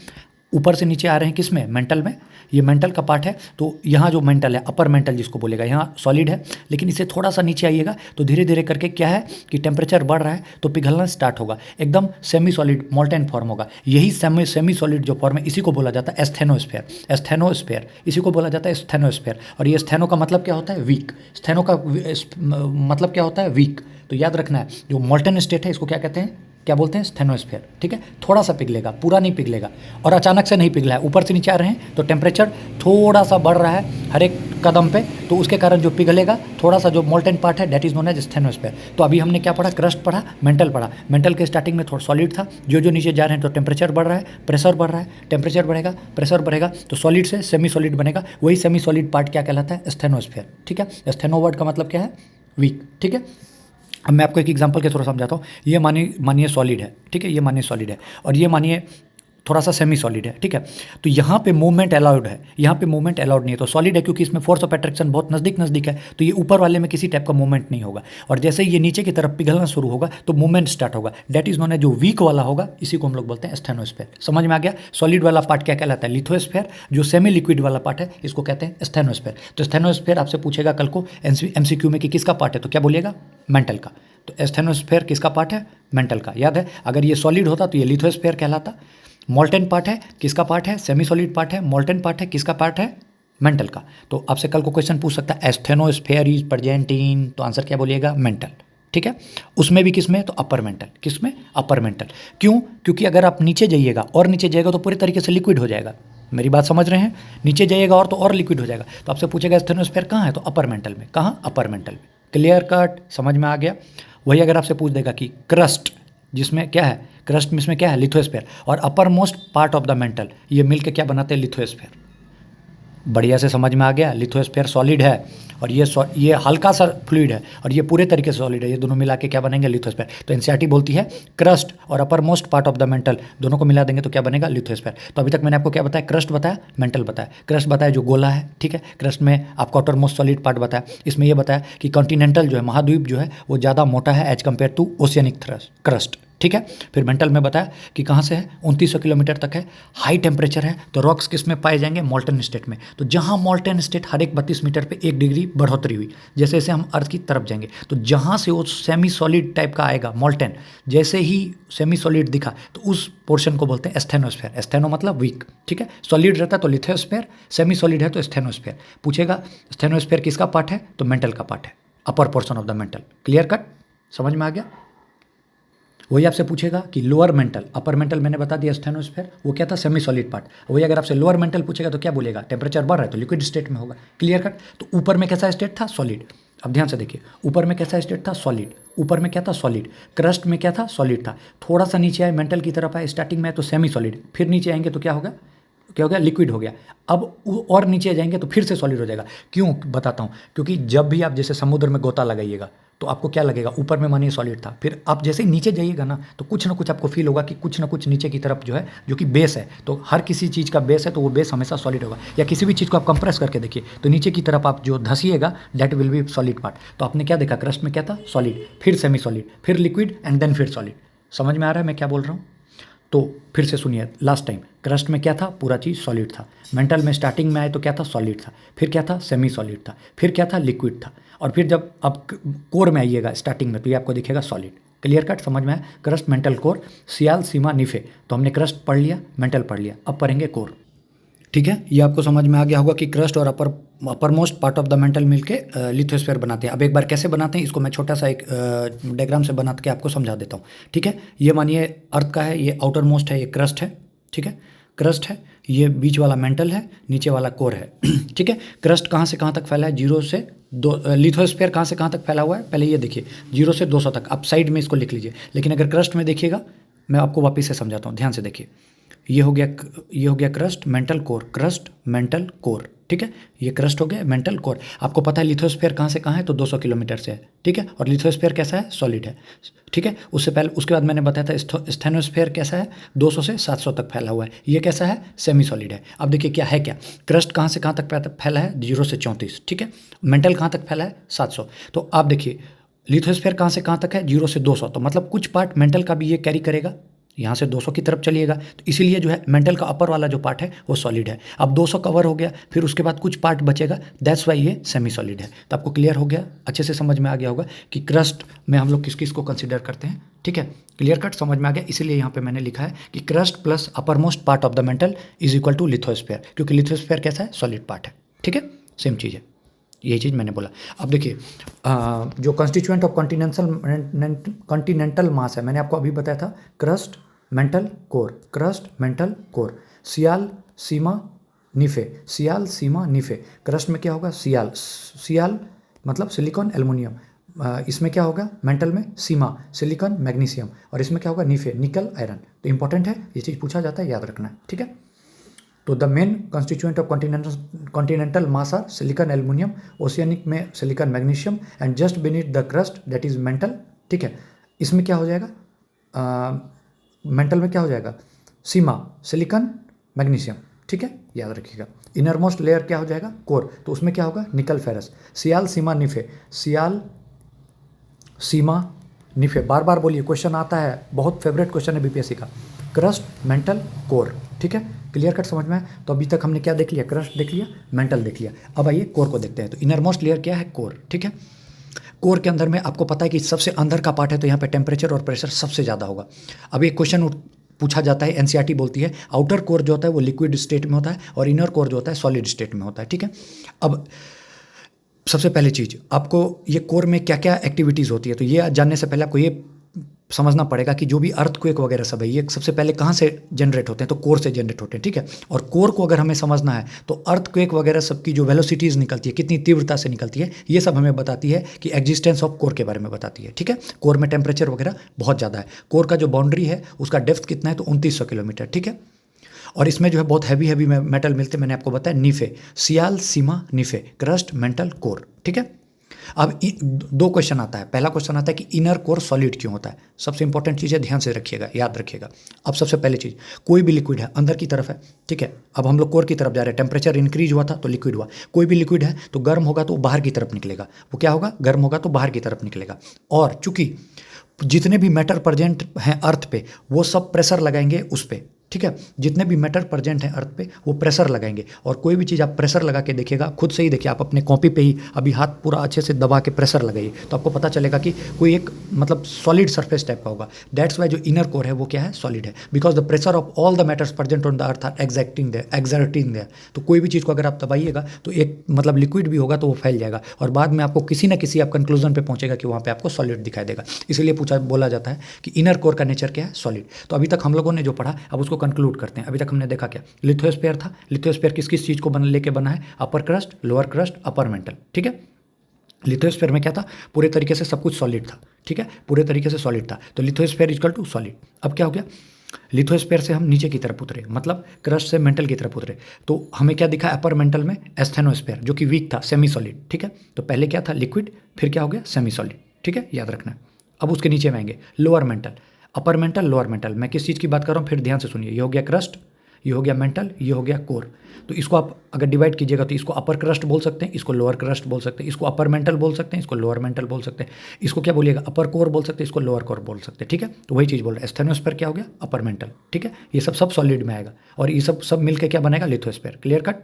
ऊपर से नीचे आ रहे हैं किस में? मेंटल में। ये मेंटल का पार्ट है, तो यहाँ जो मेंटल है, अपर मेंटल जिसको बोलेगा, यहाँ सॉलिड है। लेकिन इससे थोड़ा सा नीचे आइएगा तो धीरे धीरे करके क्या है कि टेम्परेचर बढ़ रहा है तो पिघलना स्टार्ट होगा, एकदम सेमी सॉलिड मोल्टेन फॉर्म होगा। यही सेमी सॉलिड जो फॉर्म है इसी को बोला जाता है एस्थेनोस्फेयर। एस्थेनोस्फेयर इसी को बोला जाता है एस्थेनोस्फेयर। और ये स्थेनो का मतलब क्या होता है? वीक। स्थेनो का मतलब क्या होता है? वीक। तो याद रखना है, जो मोल्टेन स्टेट है इसको क्या कहते हैं? क्या बोलते हैं? स्थेनोस्फेयर। ठीक है, थोड़ा सा पिघलेगा, पूरा नहीं पिघलेगा। और अचानक से नहीं पिघला है, ऊपर से नीचे आ रहे हैं तो टेम्परेचर थोड़ा सा बढ़ रहा है हर एक कदम पे, तो उसके कारण जो पिघलेगा थोड़ा सा जो मोल्टेन पार्ट है डेट इज नोन एज स्थेनोस्फेयर। तो अभी हमने क्या पढ़ा? क्रस्ट पढ़ा, मेंटल पढ़ा। मेंटल के स्टार्टिंग में थोड़ा सॉलिड था, जो नीचे जा रहे हैं तो टेम्परेचर बढ़ रहा है, प्रेशर बढ़ रहा है, टेम्परेचर बढ़ेगा, प्रेशर बढ़ेगा तो सॉलिड से सेमी सॉलिड बनेगा। वही सेमी सॉलिड पार्ट क्या कहलाता है? स्थेनोस्फेयर। ठीक है, स्थेनो वर्ड का मतलब क्या है? वीक। ठीक है, अब मैं आपको एक एग्जांपल के थोड़ा समझाता हूँ। ये मानिए सॉलिड है, ठीक है, ये मानिए सॉलिड है, और ये मानिए थोड़ा सा सेमी सॉलिड है। ठीक है, तो यहाँ पे मूवमेंट अलाउड है, यहाँ पे मूवमेंट अलाउड नहीं है। तो सॉलिड है क्योंकि इसमें फोर्स ऑफ अट्रैक्शन बहुत नज़दीक है, तो ये ऊपर वाले में किसी टाइप का मूवमेंट नहीं होगा। और जैसे ही ये नीचे की तरफ पिघलना शुरू होगा तो मूवमेंट स्टार्ट होगा। डेट इज नोन है जो वीक वाला होगा, इसी को हम लोग बोलते हैं स्थेनोस्फेयर। समझ में आ गया? सॉलिड वाला पार्ट क्या कहलाता है? लिथोस्फेयर। जो सेमी लिक्विड वाला पार्ट है इसको कहते हैं स्थेनोस्फेयर। तो स्थेनोस्फेयर आपसे पूछेगा कल को MCQ में कि किसका पार्ट है, तो क्या बोलिएगा? मेंटल का। तो स्थेनोस्फेयर किसका पार्ट है? मेंटल का। याद है, अगर ये सॉलिड होता तो ये लिथोस्फेयर कहलाता। मोल्टेन पार्ट है, किसका पार्ट है? सेमी सॉलिड पार्ट है। मोल्टेन पार्ट है, किसका पार्ट है? मेंटल का। तो आपसे कल को क्वेश्चन पूछ सकता है स्थेनोस्फेयर इज प्रेजेंट इन, तो आंसर क्या बोलिएगा? मेंटल। ठीक है, उसमें भी किसमें? तो अपर मेंटल। किसमें? Upper mantle. क्यों? क्योंकि अगर आप नीचे जाइएगा और नीचे जाएगा तो पूरी तरीके से लिक्विड हो जाएगा। मेरी बात समझ रहे हैं? नीचे जाइएगा और लिक्विड हो जाएगा। तो आपसे पूछेगा स्थेनोस्फेयर कहाँ है, तो अपर मेंटल में। कहाँ? अपर मेंटल में। Clear cut? समझ में आ गया? वही अगर आपसे पूछ देगा कि क्रस्ट जिसमें क्या है, क्रस्ट में इसमें क्या है? लिथोस्फेयर, और upper most part of the mental, ये मिलके क्या बनाते हैं? लिथोस्फेयर। बढ़िया से समझ में आ गया? लिथोस्फेयर सॉलिड है और ये हल्का सा फ्लूइड है और ये पूरे तरीके से सॉलिड है। ये दोनों मिला के क्या बनेंगे? लिथोस्फेयर। तो एनसीईआरटी बोलती है क्रस्ट और upper most part of the mental दोनों को मिला देंगे तो क्या बनेगा? लिथोस्फेयर। तो अभी तक मैंने आपको क्या बताया? क्रस्ट बताया, मेंटल बताया। क्रस्ट बताया जो गोला है, ठीक है। क्रस्ट में आपको आउटर मोस्ट सॉलिड पार्ट बताया। इसमें ये बताया कि कॉन्टिनेंटल जो है, महाद्वीप जो है, वो ज़्यादा मोटा है as compared to oceanic crust. ठीक है, फिर मेंटल में बताया कि कहाँ से है? 2900 किलोमीटर तक है, हाई टेम्परेचर है। तो रॉक्स किस में पाए जाएंगे? मोल्टन स्टेट में। तो जहाँ मोल्टन स्टेट हर एक 32 मीटर पे 1 डिग्री बढ़ोतरी हुई, जैसे जैसे हम अर्थ की तरफ जाएंगे तो जहाँ से वो सेमी सॉलिड टाइप का आएगा मोल्टन, जैसे ही सेमी सॉलिड दिखा तो उस पोर्शन को बोलते हैं स्थेनोस्फेयर। स्थेनो मतलब वीक। ठीक है, सॉलिड रहता है तो लिथोस्फेयर, सेमी सॉलिड है तो स्थेनोस्फेयर। पूछेगा स्थेनोस्फेयर किसका पार्ट है, तो मेंटल का पार्ट है, upper portion of the mental. Clear cut? समझ में आ गया? वही आपसे पूछेगा कि लोअर मेंटल, अपर मेंटल मैंने बता दिया स्थेनोस्फेयर, वो क्या था? Semi solid part. वही अगर आपसे लोअर मेंटल पूछेगा तो क्या बोलेगा? टेम्परेचर बढ़ रहा है तो लिक्विड स्टेट में होगा। Clear cut? तो ऊपर में कैसा स्टेट था? सॉलिड। अब ध्यान से देखिए, ऊपर में कैसा स्टेट था? सॉलिड। ऊपर में क्या था? सॉलिड। क्रस्ट में क्या था? सॉलिड था। थोड़ा सा नीचे आए, मेंटल की तरफ आए, स्टार्टिंग में तो सेमी सॉलिड, फिर नीचे आएंगे तो क्या होगा? क्या हो गया, लिक्विड हो गया। अब और नीचे जाएंगे तो फिर से सॉलिड हो जाएगा। क्यों, बताता हूँ। क्योंकि जब भी आप जैसे समुद्र में गोता लगाइएगा तो आपको क्या लगेगा, ऊपर में मानिए सॉलिड था, फिर आप जैसे ही नीचे जाइएगा ना तो कुछ ना कुछ आपको फील होगा कि कुछ ना कुछ नीचे की तरफ जो है, जो कि बेस है, तो हर किसी चीज़ का बेस है तो वो बेस हमेशा सॉलिड होगा। या किसी भी चीज़ को आप कंप्रेस करके देखिए तो नीचे की तरफ आप जो धसिएगा that will be solid part. तो आपने क्या देखा, क्रस्ट में क्या था, सॉलिड, फिर सेमी सॉलिड, फिर लिक्विड एंड देन फिर सॉलिड। समझ में आ रहा है मैं क्या बोल रहा हूँ? तो फिर से सुनिए लास्ट टाइम, क्रस्ट में क्या था, पूरा चीज़ सॉलिड था। मेंटल में स्टार्टिंग में आए तो क्या था, सॉलिड था, फिर क्या था, सेमी सॉलिड था, फिर क्या था, लिक्विड था, और फिर जब आप कोर में आइएगा स्टार्टिंग में तो ये आपको दिखेगा सॉलिड। क्लियर कट, समझ में आया? Crust, mantle, core, sial, sima, निफे। तो हमने क्रस्ट पढ़ लिया, मेंटल पढ़ लिया, अब पढ़ेंगे कोर। ठीक है, ये आपको समझ में आ गया होगा कि क्रस्ट और upper most part of the mental मिलके लिथोस्फीयर बनाते हैं। अब एक बार कैसे बनाते हैं इसको मैं छोटा सा एक डायग्राम से बना के आपको समझा देता हूँ। ठीक है, ये मानिए अर्थ का है, ये आउटर मोस्ट है, ये क्रस्ट है। ठीक है, क्रस्ट है, ये बीच वाला मेंटल है, नीचे वाला कोर है। ठीक है, क्रस्ट कहाँ से कहाँ तक फैला है, 0 से 2, लिथोस्फीयर कहाँ से कहाँ तक फैला हुआ है, पहले ये देखिए 0 से 200 तक, आप साइड में इसको लिख लीजिए। लेकिन अगर क्रस्ट में देखिएगा, मैं आपको वापस से समझाता हूँ, ध्यान से देखिए। ये हो गया crust, mantle, core, crust, mantle, core. ठीक है, ये क्रस्ट हो गया, मेंटल, कोर। आपको पता है लिथोस्फीयर कहाँ से कहाँ है, तो 200 किलोमीटर से है। ठीक है, और लिथोस्फीयर कैसा है, सॉलिड है। ठीक है, उससे पहले उसके बाद मैंने बताया था स्टेनोस्फीयर कैसा है, 200 से 700 तक फैला हुआ है। ये कैसा है, सेमी सॉलिड है। अब देखिए क्या है, क्या क्रस्ट कहाँ से कहाँ तक फैला है, 0 से 34। ठीक है, मेंटल कहाँ तक फैला है, 700। तो आप देखिए लिथोस्फीयर कहाँ से कहाँ तक है, 0 से 200, तो मतलब कुछ पार्ट मेंटल का भी ये कैरी करेगा, यहाँ से 200 की तरफ चलिएगा, तो इसीलिए जो है मेंटल का अपर वाला जो पार्ट है वो सॉलिड है। अब 200 कवर हो गया, फिर उसके बाद कुछ पार्ट बचेगा, दैट्स वाई ये सेमी सॉलिड है। तो आपको क्लियर हो गया, अच्छे से समझ में आ गया होगा कि क्रस्ट में हम लोग किस किस को कंसिडर करते हैं। ठीक है, क्लियर कट, समझ में आ गया। इसीलिए यहाँ पे मैंने लिखा है कि crust plus upper most part of the mantle is equal to lithosphere, क्योंकि लिथोस्फीयर कैसा है, सॉलिड पार्ट है। ठीक है, सेम चीज़ है, यही चीज़ मैंने बोला। अब देखिए जो कॉन्स्टिट्यूएंट ऑफ कॉन्टिनेंटल मास है, मैंने आपको अभी बताया था crust, mantle, core, crust, mantle, core, sial, sima, nife, sial, sima, nife. Crust में क्या होगा, सियाल, सियाल मतलब सिलिकॉन, एल्युमिनियम। इसमें क्या होगा, मेंटल में सीमा, सिलिकॉन, मैग्नीशियम, और इसमें क्या होगा, निफे, निकल, आयरन। तो इंपॉर्टेंट है, ये चीज़ पूछा जाता है, याद रखना है। ठीक है, तो the main constituent of continental mass are silicon, aluminium, oceanic में silicon, magnesium, and just beneath the crust that is mantle. ठीक है, इसमें क्या हो जाएगा, मेंटल में क्या हो जाएगा, सीमा, सिलिकॉन, मैग्नीशियम। ठीक है, याद रखिएगा। इनर मोस्ट लेयर क्या हो जाएगा, कोर, तो उसमें क्या होगा, निकल, फेरस। सियाल, सीमा, निफे, सियाल, सीमा, निफे। बार बार बोलिए, क्वेश्चन आता है, बहुत फेवरेट क्वेश्चन है बीपीएससी का। Crust, mantle, core. ठीक है, क्लियर कट, समझ में है? तो अभी तक हमने क्या देख लिया, क्रस्ट देख लिया, मेंटल देख लिया। अब आइए कोर को देखते हैं। तो इनर मोस्ट लेयर क्या है, कोर। ठीक है, कोर के अंदर में आपको पता है कि सबसे अंदर का पार्ट है, तो यहाँ पे टेम्परेचर और प्रेशर सबसे ज़्यादा होगा। अब एक क्वेश्चन पूछा जाता है, एनसीईआरटी बोलती है आउटर कोर जो होता है वो लिक्विड स्टेट में होता है और इनर कोर जो होता है सॉलिड स्टेट में होता है। ठीक है, अब सबसे पहली चीज़ आपको ये कोर में क्या क्या एक्टिविटीज़ होती है, तो ये जानने से पहले आपको ये समझना पड़ेगा कि जो भी अर्थक्वेक वगैरह सब है ये सबसे पहले कहाँ से जनरेट होते हैं, तो कोर से जनरेट होते हैं। ठीक है, और कोर को अगर हमें समझना है तो अर्थक्वेक वगैरह सबकी जो वेलोसिटीज़ निकलती है, कितनी तीव्रता से निकलती है, ये सब हमें बताती है कि एग्जिस्टेंस ऑफ कोर के बारे में बताती है। ठीक है, कोर में टेम्परेचर वगैरह बहुत ज़्यादा है। कोर का जो बाउंड्री है उसका डेप्थ कितना है, तो 2900 किलोमीटर। ठीक है, और इसमें जो है बहुत हैवी मेटल मिलते हैं, मैंने आपको बताया निफे, sial, sima, nife, crust, mantle, core. ठीक है, अब दो क्वेश्चन आता है। पहला क्वेश्चन आता है कि इनर कोर सॉलिड क्यों होता है, सबसे इंपॉर्टेंट चीज़ है, ध्यान से रखिएगा, याद रखिएगा। अब सबसे पहले चीज़, कोई भी लिक्विड है अंदर की तरफ है। ठीक है, अब हम लोग कोर की तरफ जा रहे हैं, टेम्परेचर इंक्रीज हुआ था तो लिक्विड हुआ। कोई भी लिक्विड है तो गर्म होगा तो बाहर की तरफ निकलेगा, वो क्या होगा, गर्म होगा तो बाहर की तरफ निकलेगा। और चूंकि जितने भी मैटर प्रेजेंट हैं अर्थ पे वो सब प्रेशर लगाएंगे उस पर। ठीक है, जितने भी मैटर प्रेजेंट हैं अर्थ पे वो प्रेशर लगाएंगे, और कोई भी चीज़ आप प्रेशर लगा के देखिएगा, खुद से ही देखिए, आप अपने कॉपी पे ही अभी हाथ पूरा अच्छे से दबा के प्रेशर लगाइए तो आपको पता चलेगा कि कोई एक मतलब सॉलिड सरफेस टाइप का होगा। दैट्स वाई जो इनर कोर है वो क्या है, सॉलिड है, because the pressure of all the matters present on the earth are exerting there. तो कोई भी चीज़ को अगर आप दबाइएगा तो एक मतलब लिक्विड भी होगा तो वो फैल जाएगा, और बाद में आपको किसी ना किसी आप कंक्लूजन पे पहुंचेगा कि वहाँ पे आपको सॉलिड दिखाई देगा। इसीलिए बोला जाता है कि इनर कोर का नेचर क्या है, सॉलिड। तो अभी तक हम लोगों ने जो पढ़ा अब उसको कंक्लूड करते हैं। अभी तक हमने देखा क्या, लिथोस्फीयर था। लिथोस्फीयर किस किस चीज़ को लेके बना है, upper crust, lower crust, upper mantle. ठीक है, लिथोस्फीयर में क्या था, पूरे तरीके से सब कुछ सॉलिड था। ठीक है, पूरे तरीके से सॉलिड था, तो लिथोस्फीयर इक्वल टू सॉलिड। अब क्या हो गया, लिथोस्फीयर से हम नीचे की तरफ उतरे, मतलब क्रस्ट से मेंटल की तरफ उतरे, तो हमें क्या दिखा अपर मेंटल में एस्थेनोस्फीयर, जो कि वीक था, सेमी सॉलिड, ठीक है। तो पहले क्या था लिक्विड, फिर क्या हो गया सेमी सॉलिड, ठीक है, याद रखना। अब उसके नीचे में आएंगे lower mental, upper mantle, lower mental. मैं किस चीज़ की बात कर रहा हूँ फिर ध्यान से सुनिए। ये हो गया क्रस्ट, ये हो गया मेंटल, ये हो गया कोर। तो इसको आप अगर डिवाइड कीजिएगा तो इसको अपर क्रस्ट बोल सकते हैं, इसको लोअर क्रस्ट बोल सकते हैं, इसको अपर मेंटल बोल सकते हैं, इसको लोअर मेंटल बोल सकते हैं, इसको क्या बोलिएगा अपर कोर बोल सकते हैं, इसको लोअर कोर बोल सकते हैं, ठीक है। तो वही चीज़ बोल रहे हैं, एस्थेनोस्फीयर क्या हो गया अपर मेंटल, ठीक है। ये सब सॉलिड में आएगा और ये सब मिलकर क्या बनेगा लिथोस्फीयर, क्लियर कट।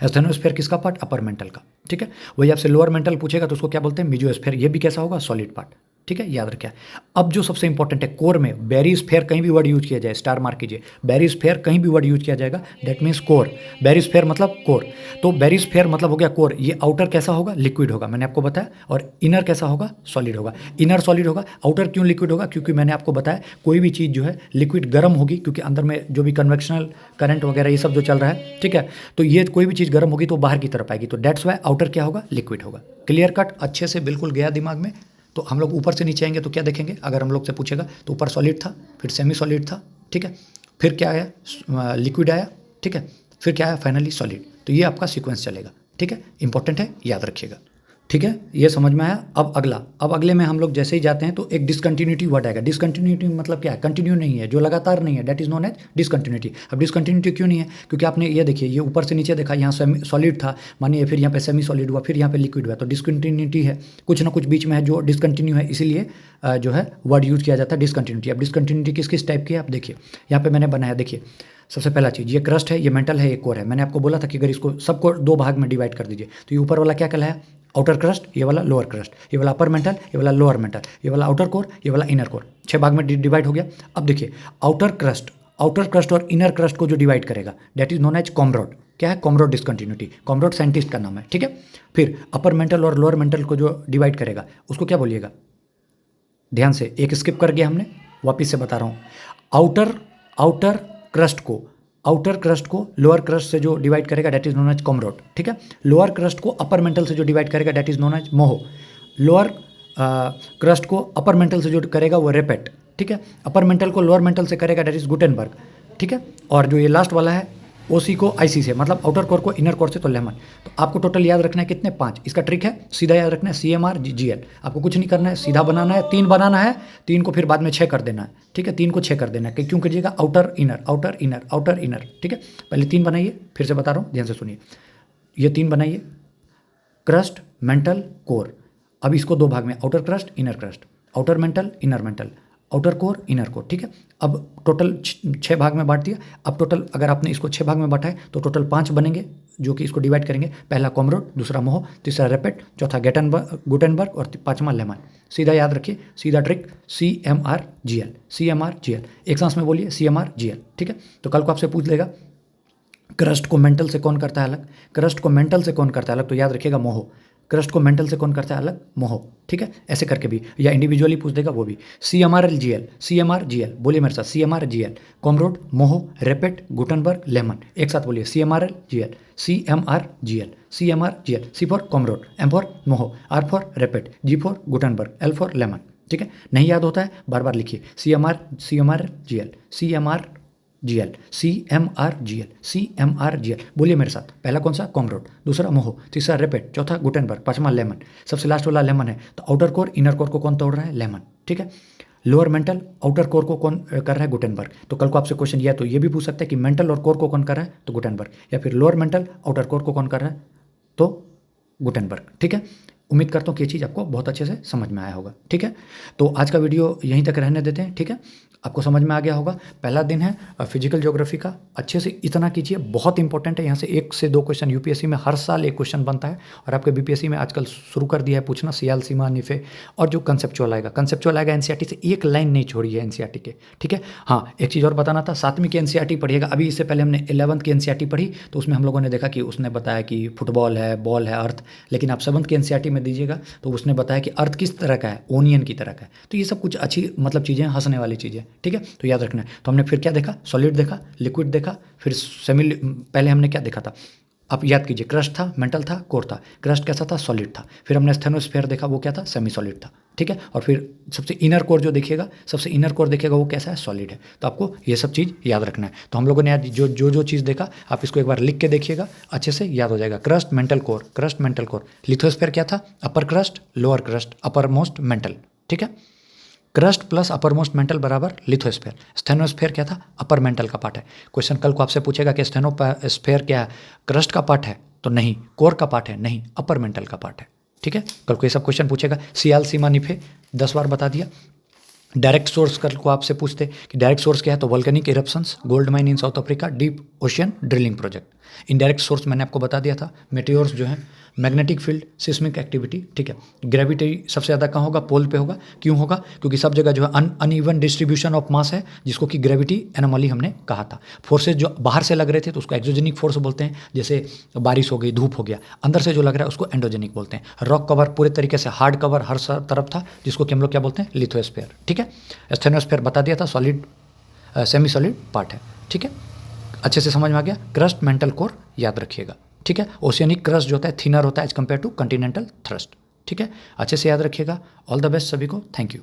एस्थेनोस्फीयर किसका पार्ट, अपर मेंटल का, ठीक है। वही आपसे लोअर मेंटल पूछेगा तो उसको क्या बोलते हैं मेसोस्फीयर, ये भी कैसा होगा सॉलिड पार्ट, ठीक है, याद रखिए। अब जो सबसे इंपॉर्टेंट है कोर में, बैरिस्फीयर कहीं भी वर्ड यूज किया जाए स्टार मार्क कीजिए, बैरिस्फीयर कहीं भी वर्ड यूज किया जाएगा दैट मीन्स कोर। बैरिस्फीयर मतलब कोर, तो बैरिस्फीयर मतलब हो गया कोर। ये आउटर कैसा होगा लिक्विड होगा, मैंने आपको बताया, और इनर कैसा होगा सॉलिड होगा। इनर सॉलिड होगा, आउटर क्यों लिक्विड होगा, क्योंकि मैंने आपको बताया कोई भी चीज़ जो है लिक्विड गर्म होगी, क्योंकि अंदर में जो भी कन्वेक्शनल करंट वगैरह ये सब जो चल रहा है, ठीक है, तो ये कोई भी चीज़ गर्म होगी तो बाहर की तरफ आएगी, तो डेट्स वाई आउटर क्या होगा लिक्विड होगा। क्लियर कट, अच्छे से बिल्कुल गया दिमाग में। तो हम लोग ऊपर से नीचे आएंगे तो क्या देखेंगे, अगर हम लोग से पूछेगा तो ऊपर सॉलिड था, फिर सेमी सॉलिड था, ठीक है, फिर क्या आया लिक्विड आया, ठीक है, फिर क्या आया फाइनली सॉलिड। तो ये आपका सीक्वेंस चलेगा, ठीक है, इंपॉर्टेंट है, याद रखिएगा, ठीक है, ये समझ में आया। अब अगला, अब अगले में हम लोग जैसे ही जाते हैं तो एक डिसकंटिन्यूटी वर्ड आएगा। डिसकंटिन्यूटी मतलब क्या है, कंटिन्यू नहीं है, जो लगातार नहीं है, that is known as discontinuity. अब डिसकंटिन्यूटी क्यों नहीं है, क्योंकि आपने ये देखिए ये ऊपर से नीचे देखा, यहाँ सॉलिड था मानिए, फिर यहाँ पे सेमी सॉलिड हुआ, फिर यहाँ पे लिक्विड हुआ, तो डिसकंटिन्यूटी है, कुछ ना कुछ बीच में है जो डिसकंटिन्यू है, इसीलिए जो है वर्ड यूज किया जाता है डिसकंटिन्यूटी। अब डिसकंटिन्यूटी किस किस टाइप की है आप देखिए, यहाँ पे मैंने बनाया, देखिए सबसे पहला चीज़ ये क्रस्ट है, ये मेंटल है, ये कोर है। मैंने आपको बोला था कि अगर इसको सबको दो भाग में डिवाइड कर दीजिए तो ये ऊपर वाला क्या कहलाया आउटर क्रस्ट, ये वाला लोअर क्रस्ट, ये वाला अपर मेंटल, ये वाला लोअर मेंटल, ये वाला आउटर कोर, ये वाला इनर कोर। 6 भाग में डिवाइड हो गया। अब देखिए आउटर क्रस्ट और इनर क्रस्ट को जो डिवाइड करेगा दैट इज नोन एज कॉमरोड। क्या है कॉमरोड डिसकंटिन्यूटी, कॉमरोड साइंटिस्ट का नाम है, ठीक है। फिर अपर मेंटल और लोअर मेंटल को जो डिवाइड करेगा उसको क्या बोलिएगा, ध्यान से एक स्किप कर गया हमने, वापिस से बता रहा हूँ। आउटर क्रस्ट को लोअर क्रस्ट से जो डिवाइड करेगा दैट इज नोन एज कॉमरोड, ठीक है। लोअर क्रस्ट को अपर मेंटल से जो डिवाइड करेगा that is known as Moho. Lower crust को अपर मेंटल से जो करेगा वो रेपेट, ठीक है। अपर मेंटल को लोअर मेंटल से करेगा दैट इज गुटेनबर्ग, ठीक है। और जो ये लास्ट वाला है ओसी को आईसी से, मतलब आउटर कोर को इनर कोर से, तो लेमन। तो आपको टोटल याद रखना है कितने 5। इसका ट्रिक है सीधा याद रखना है CMR GL। आपको कुछ नहीं करना है, सीधा बनाना है, 3 बनाना है, 3 को फिर बाद में 6 कर देना है, ठीक है। 3 को 6 कर देना है, क्यों कीजिएगा outer inner outer inner outer inner, ठीक है। पहले 3 बनाइए, फिर से बता रहा हूँ ध्यान से सुनिए, ये 3 बनाइए, क्रस्ट मेंटल कोर। अब इसको 2 भाग में, outer crust inner crust, outer mental inner mental, outer core inner core, ठीक है। अब टोटल 6 भाग में बांट दिया। अब टोटल अगर आपने इसको 6 भाग में बांटा है तो टोटल 5 बनेंगे जो कि इसको डिवाइड करेंगे। पहला कॉमरोड, दूसरा मोहो, तीसरा रेपेट, चौथा गुटेनबर्ग और 5वां लेमन। सीधा याद रखिए, सीधा ट्रिक CMR GL। एक सांस में बोलिए CMR GL, ठीक है। तो कल को आपसे पूछ लेगा क्रस्ट को मेंटल से कौन करता है अलग, क्रस्ट को मेंटल से कौन करता है अलग, तो याद रखिएगा मोहो। क्रस्ट को मेंटल से कौन करता है अलग, मोहो, ठीक है। ऐसे करके भी, या इंडिविजुअली पूछ देगा वो भी। CMR GL बोलिए मेरे साथ, CMR GL, Conrad, Moho, Repetti, Gutenberg, Lehmann. एक साथ बोलिए CMR GL। C for Conrad, M for Moho, R for Repetti, G for Gutenberg, L for Lehmann, ठीक है। नहीं याद होता है बार बार लिखिए CMR GL। बोलिए मेरे साथ, पहला कौन सा कॉमरोड, दूसरा मोहो, तीसरा रेपेट, चौथा गुटेनबर्ग, 5वां लेमन, सबसे लास्ट वाला लेमन है। तो आउटर कोर इनर कोर को कौन तोड़ रहा है, लेमन, ठीक है। लोअर मेंटल आउटर कोर को कौन कर रहा है, गुटेनबर्ग। तो कल को आपसे क्वेश्चन या तो ये भी पूछ सकते हैं कि मेंटल और कोर को कौन कर रहा है, तो गुटेनबर्ग, या फिर लोअर मेंटल आउटर कोर को कौन कर रहा है, तो गुटेनबर्ग, ठीक है। उम्मीद करता हूँ कि ये चीज़ आपको बहुत अच्छे से समझ में आया होगा, ठीक है। तो आज का वीडियो यहीं तक रहने देते हैं, ठीक है। आपको समझ में आ गया होगा, पहला दिन है फिजिकल ज्योग्राफी का, अच्छे से इतना कीजिए, बहुत इंपॉर्टेंट है। यहाँ से 1 से 2 क्वेश्चन यूपीएससी में हर साल एक क्वेश्चन बनता है, और आपके बीपीएससी में आजकल शुरू कर दिया है पूछना सियाल, सीमा, निफे, और जो कंसेप्चुअल आएगा एनसीईआरटी से, एक लाइन नहीं छोड़ी है एनसीईआरटी के, ठीक है। हाँ, एक चीज़ और बताना था, 7वीं की एनसीईआरटी पढ़िएगा। अभी इससे पहले हमने 11th की एनसीईआरटी पढ़ी, तो उसमें हम लोगों ने देखा कि उसने बताया कि फुटबॉल है, बॉल है, अर्थ। लेकिन आप 7th की एनसीईआरटी में दीजिएगा तो उसने बताया कि अर्थ किस तरह का है, ओनियन की तरह का है। तो ये सब कुछ अच्छी मतलब चीज़ें, हंसने वाली चीज़ें, ठीक है। तो याद रखना है। तो हमने फिर क्या देखा, सॉलिड देखा, लिक्विड देखा, फिर पहले हमने क्या देखा था, आप याद कीजिए, क्रस्ट था, मेंटल था, कोर था। क्रस्ट कैसा था? सॉलिड था। फिर हमने स्टेनोस्फेयर देखा, वो क्या था? सेमी सॉलिड था, ठीक है। और फिर सबसे इनर कोर जो देखिएगा, सबसे इनर कोर देखिएगा, वो कैसा है? सॉलिड है। तो आपको ये सब चीज़ याद रखना है। तो हम लोगों ने आज जो चीज़ देखा, आप इसको एक बार लिख के देखिएगा, अच्छे से याद हो जाएगा। Crust, mantle, core, crust, mantle, core. Lithosphere क्या था? Upper crust, lower crust, upper most, mantle, ठीक है। क्रस्ट प्लस अपर मोस्ट मेंटल बराबर लिथोस्फेयर। स्टेनोस्फेयर क्या था? अपर मेंटल का पार्ट है। क्वेश्चन कल को आपसे पूछेगा कि स्टेनोस्फेयर क्या है? क्रस्ट का पार्ट है? तो नहीं। कोर का पार्ट है? नहीं, अपर मेंटल का पार्ट है, ठीक है। कल को ये सब क्वेश्चन पूछेगा। सियाल, सीमा, निफे 10 बार बता दिया। डायरेक्ट सोर्स कल को आपसे पूछते कि डायरेक्ट सोर्स क्या है, तो volcanic eruptions, gold mine in South Africa, deep ocean drilling project. Indirect source मैंने आपको बता दिया था, मेटियोर्स जो है, मैग्नेटिक फील्ड, सिस्मिक एक्टिविटी, ठीक है। ग्रेविटी सबसे ज़्यादा कहाँ होगा? पोल पे होगा। क्यों होगा? क्योंकि सब जगह जो है अनइवन डिस्ट्रीब्यूशन ऑफ मास है, जिसको कि ग्रेविटी एनोमली हमने कहा था। फोर्सेज जो बाहर से लग रहे थे तो उसको एक्सोजेनिक फोर्स बोलते हैं, जैसे बारिश हो गई, धूप हो गया। अंदर से जो लग रहा है उसको एंडोजेनिक बोलते हैं। रॉक कवर पूरे तरीके से हार्ड कवर हर तरफ था, जिसको कि हम लोग क्या बोलते हैं? लिथोस्फेयर, ठीक है। स्टेनोस्फेयर बता दिया था, सॉलिड सेमी सॉलिड पार्ट है, ठीक है। अच्छे से समझ में आ गया। क्रस्ट, मेंटल, कोर याद रखिएगा, ठीक है। ओशियनिक क्रस्ट जो होता है थिनर होता है as compare to continental crust, ठीक है। अच्छे से याद रखिएगा। ऑल द बेस्ट सभी को, थैंक यू।